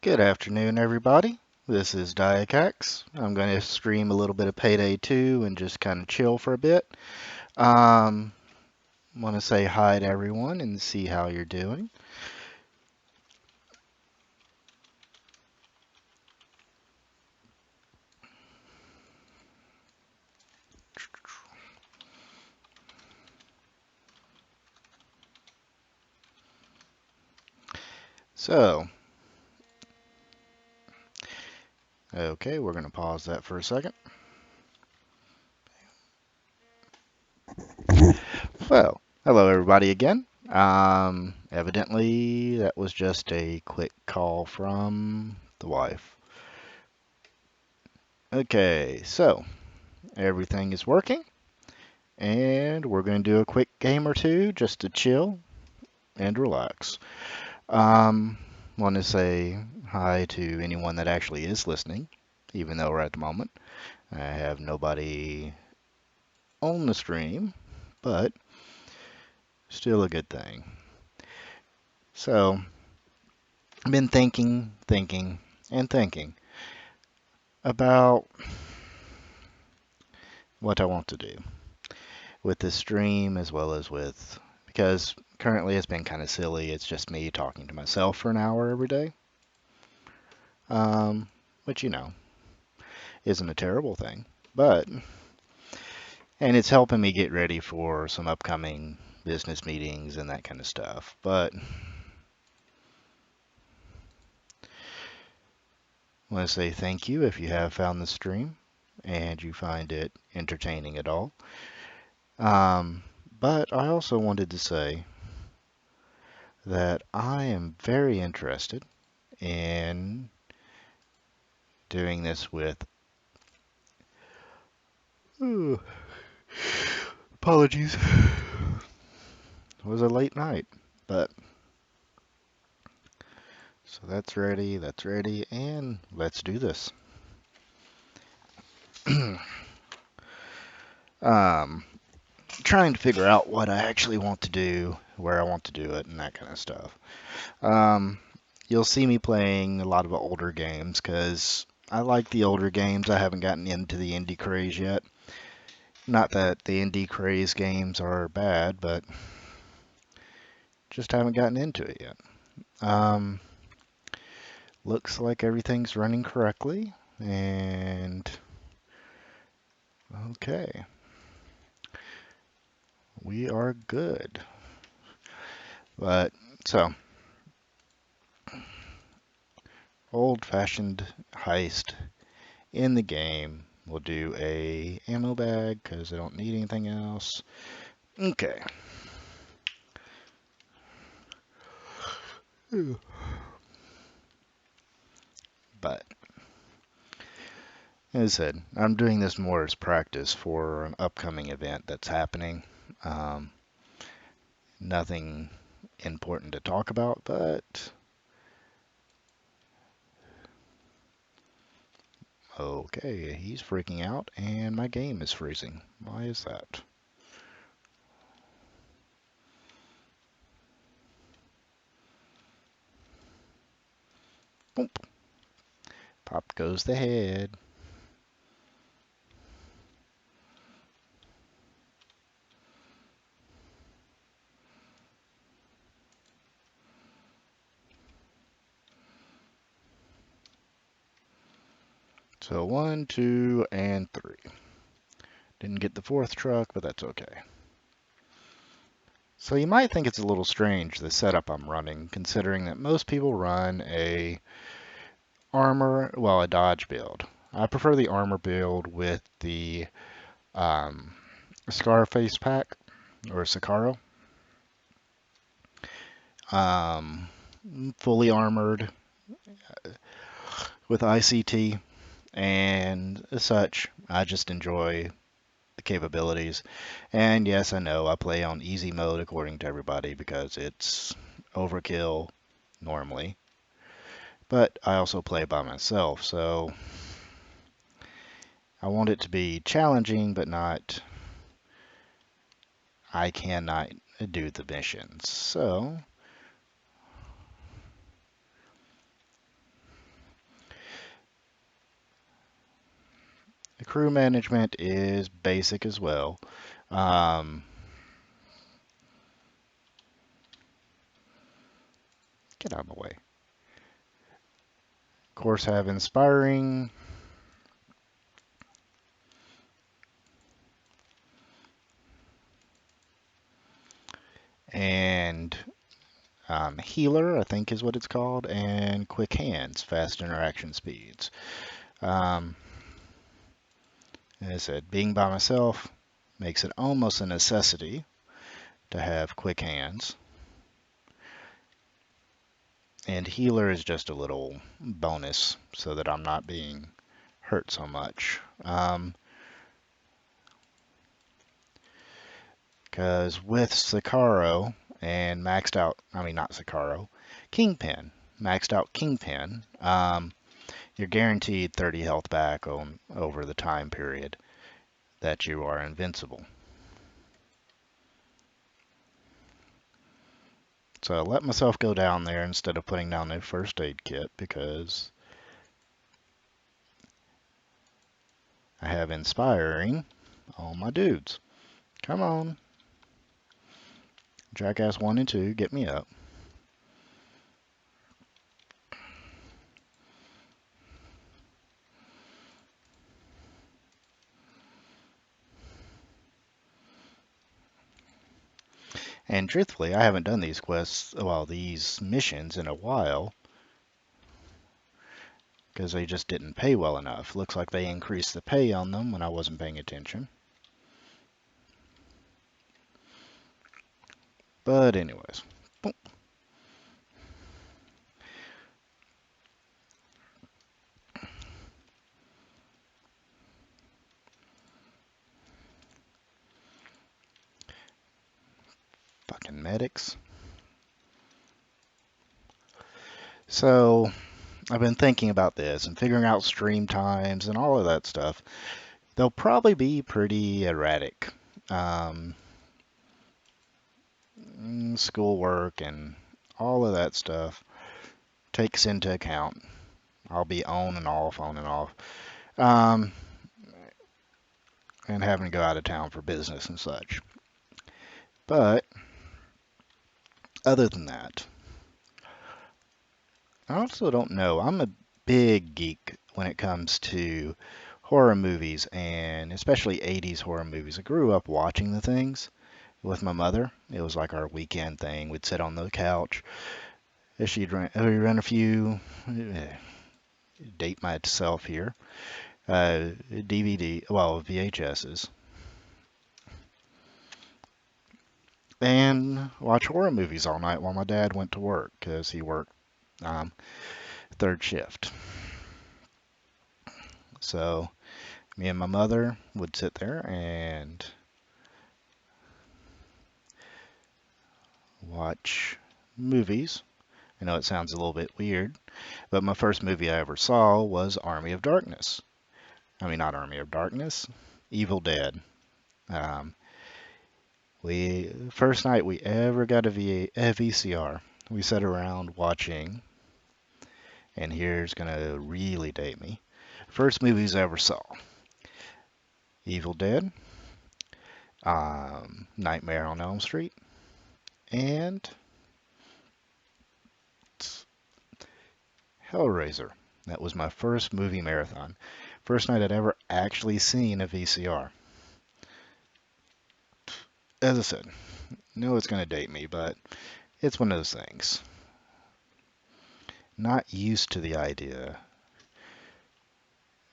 Good afternoon, everybody. This is Diacax. I'm going to stream a little bit of Payday 2 and just kind of chill for a bit. Um, Want to say hi to everyone and see how you're doing. So, okay, we're going to pause that for a second. Well, hello, everybody, again. Evidently, that was just a quick call from the wife. Okay, so everything is working, and we're going to do a quick game or two just to chill and relax. Um, Want to say hi to anyone that actually is listening, even though we're at the moment. I have nobody on the stream, but still a good thing. So, I've been and thinking about what I want to do with this stream as well as with, because currently it's been kind of silly. It's just me talking to myself for an hour every day, um, which, isn't a terrible thing. But and it's helping me get ready for some upcoming business meetings and that kind of stuff. But I want to say thank you if you have found the stream and you find it entertaining at all. Um, but I also wanted to say that I am very interested in doing this with. Ooh, apologies. It was a late night, but so that's ready, and let's do this. um, Trying to figure out what I actually want to do, where I want to do it, and that kind of stuff. Um, you'll see me playing a lot of older games because I like the older games. I haven't gotten into the indie craze yet. Not that the indie craze games are bad, but just haven't gotten into it yet. Um, Looks like everything's running correctly, and okay, we are good. But so, old-fashioned heist in the game. We'll do a ammo bag because I don't need anything else. Okay. But as I said, I'm doing this more as practice for an upcoming event that's happening. Um, Nothing important to talk about, but okay, he's freaking out and my game is freezing. Why is that? Boom. Pop goes the head. So one, two, and three. Didn't get the fourth truck, but that's okay. So you might think it's a little strange, the setup I'm running, considering that most people run a dodge build. I prefer the armor build with the um, Scarface pack, or Sicaro. Um, Fully armored with ICT and such. I just enjoy the capabilities. And yes, I know I play on easy mode according to everybody because it's overkill normally. But I also play by myself, so I want it to be challenging, but not, I cannot do the missions. So, crew management is basic as well. Um, get out of my way. Of course, have inspiring and healer, I think is what it's called, and quick hands, fast interaction speeds. Um, as I said, being by myself makes it almost a necessity to have quick hands. And healer is just a little bonus so that I'm not being hurt so much. Because with Sicario and maxed out, I mean, not Sicario, Kingpin, maxed out Kingpin, you're guaranteed 30 health back on over the time period that you are invincible. So I let myself go down there instead of putting down a first aid kit because I have inspiring all my dudes. Come on. Jackass 1 and 2, get me up. And truthfully, I haven't done these quests, well, these missions in a while because they just didn't pay well enough. Looks like they increased the pay on them when I wasn't paying attention. But anyways. Boom. Fucking medics. So, I've been thinking about this and figuring out stream times and all of that stuff. They'll probably be pretty erratic. Um, Schoolwork and all of that stuff takes into account. I'll be on and off, on and off. Um, and having to go out of town for business and such. But other than that, I also don't know. I'm a big geek when it comes to horror movies and especially 80s horror movies. I grew up watching the things with my mother. It was like our weekend thing. We'd sit on the couch. She'd run a few, date myself here, DVD, well, VHSs, and watch horror movies all night while my dad went to work because he worked um, third shift. So me and my mother would sit there and watch movies. I know it sounds a little bit weird, but my first movie I ever saw was Army of Darkness. I mean, not Army of Darkness, Evil Dead. Um, we first night we ever got a VCR. We sat around watching, and here's gonna really date me. First movies I ever saw: Evil Dead, Nightmare on Elm Street, and Hellraiser. That was my first movie marathon. First night I'd ever actually seen a VCR. As I said, no, it's going to date me, but it's one of those things. Not used to the idea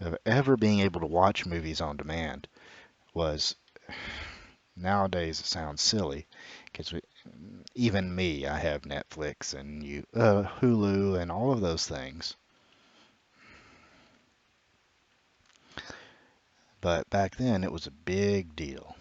of ever being able to watch movies on demand was nowadays it sounds silly because even me, I have Netflix and Hulu and all of those things. But back then it was a big deal.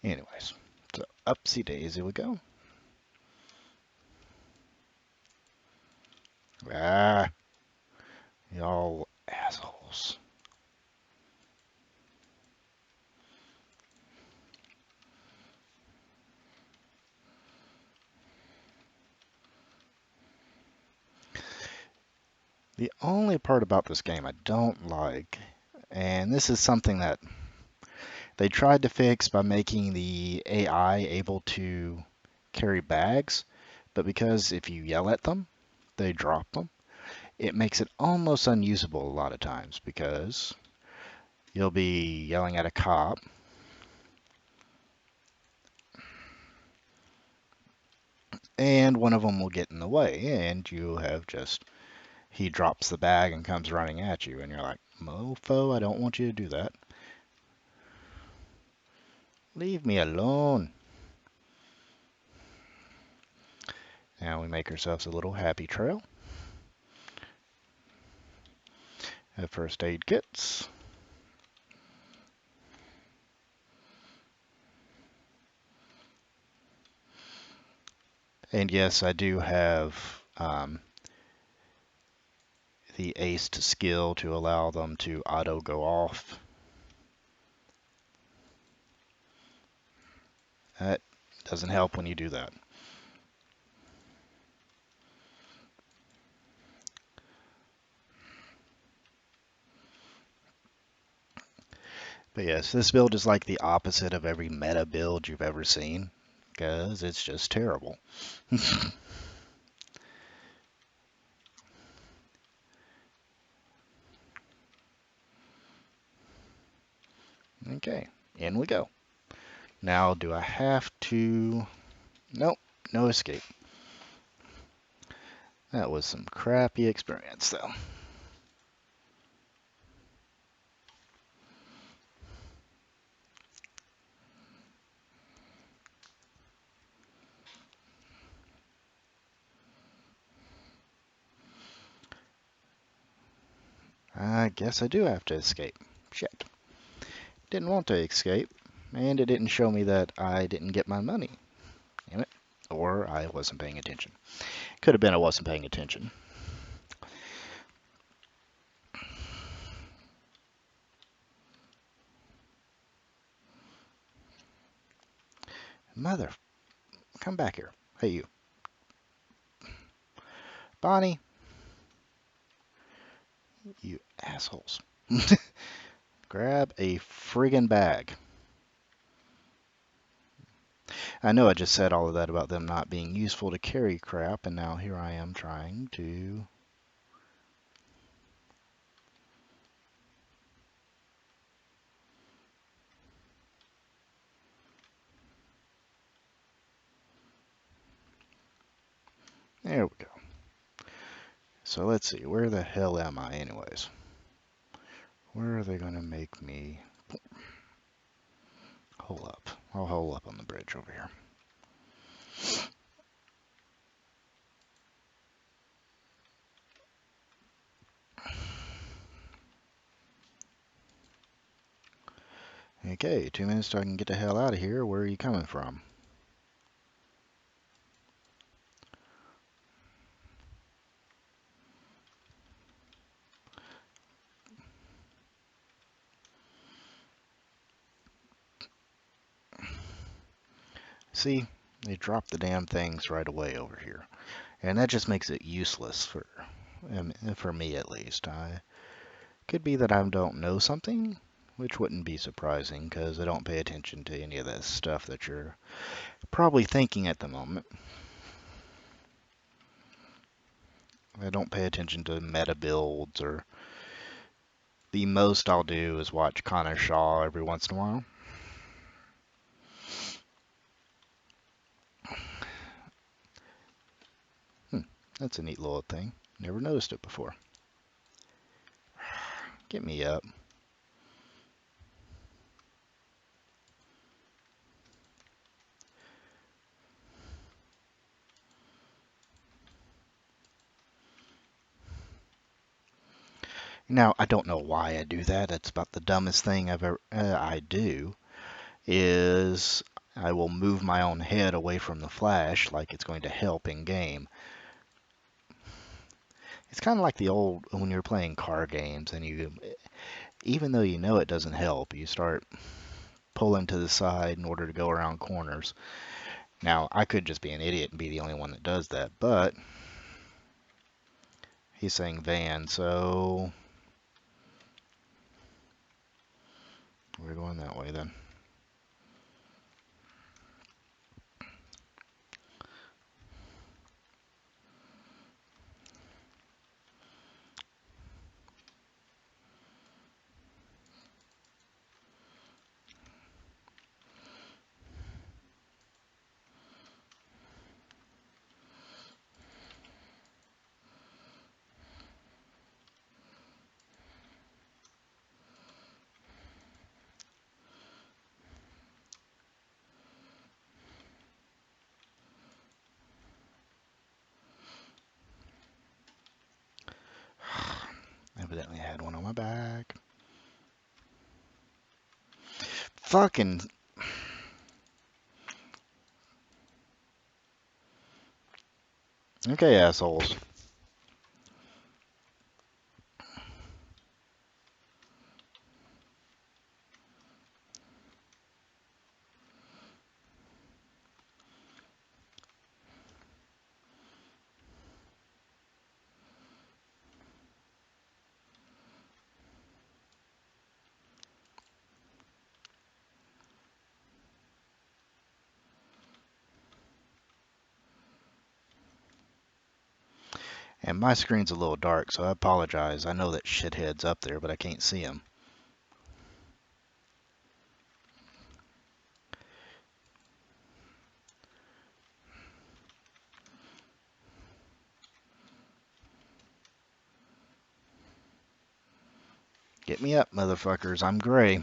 Anyways, so upsy daisy we go. Ah, y'all assholes. The only part about this game I don't like, and this is something that they tried to fix by making the AI able to carry bags, but because if you yell at them, they drop them. It makes it almost unusable a lot of times because you'll be yelling at a cop and one of them will get in the way and you have just he drops the bag and comes running at you and you're like, "Mofo, I don't want you to do that. Leave me alone." Now we make ourselves a little happy trail. Have first aid kits. And yes, I do have the aced skill to allow them to auto go off. That doesn't help when you do that. But yes, this build is like the opposite of every meta build you've ever seen, because it's just terrible. Okay, in we go. Now, do I have to... Nope, no escape. That was some crappy experience, though. I guess I do have to escape. Shit. Didn't want to escape, and it didn't show me that I didn't get my money. Damn it. Or I wasn't paying attention. Could have been I wasn't paying attention. Mother, come back here. Hey, you. Bonnie, you assholes. Grab a friggin' bag. I know I just said all of that about them not being useful to carry crap, and now here I am trying to... There we go. So let's see, where the hell am I anyways? Where are they going to make me... Hold up. I'll hold up on the bridge over here. Okay, 2 minutes so I can get the hell out of here. Where are you coming from? See, they dropped the damn things right away over here. And that just makes it useless for me at least. Could be that I don't know something, which wouldn't be surprising because I don't pay attention to any of that stuff that you're probably thinking at the moment. I don't pay attention to meta builds, or the most I'll do is watch Connor Shaw every once in a while. That's a neat little thing. Never noticed it before. Get me up. Now, I don't know why I do that. That's about the dumbest thing I do, is I will move my own head away from the flash like it's going to help in game. It's kind of like the old, when you're playing car games and even though you know it doesn't help, you start pulling to the side in order to go around corners. Now, I could just be an idiot and be the only one that does that, but He's saying van, so we're going that way then. Evidently I had one on my back. Fucking. Okay, assholes. And my screen's a little dark, so I apologize. I know that shithead's up there, but I can't see him. Get me up, motherfuckers. I'm gray.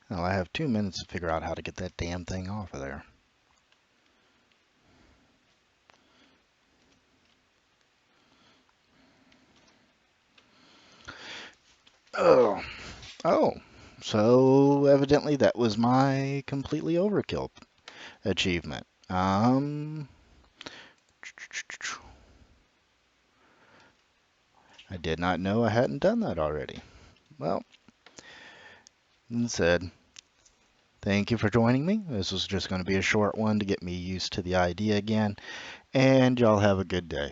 Well, I have 2 minutes to figure out how to get that damn thing off of there. Oh. Oh. So, evidently that was my completely overkill achievement. I did not know I hadn't done that already. Well, instead, thank you for joining me. This was just going to be a short one to get me used to the idea again, and y'all have a good day.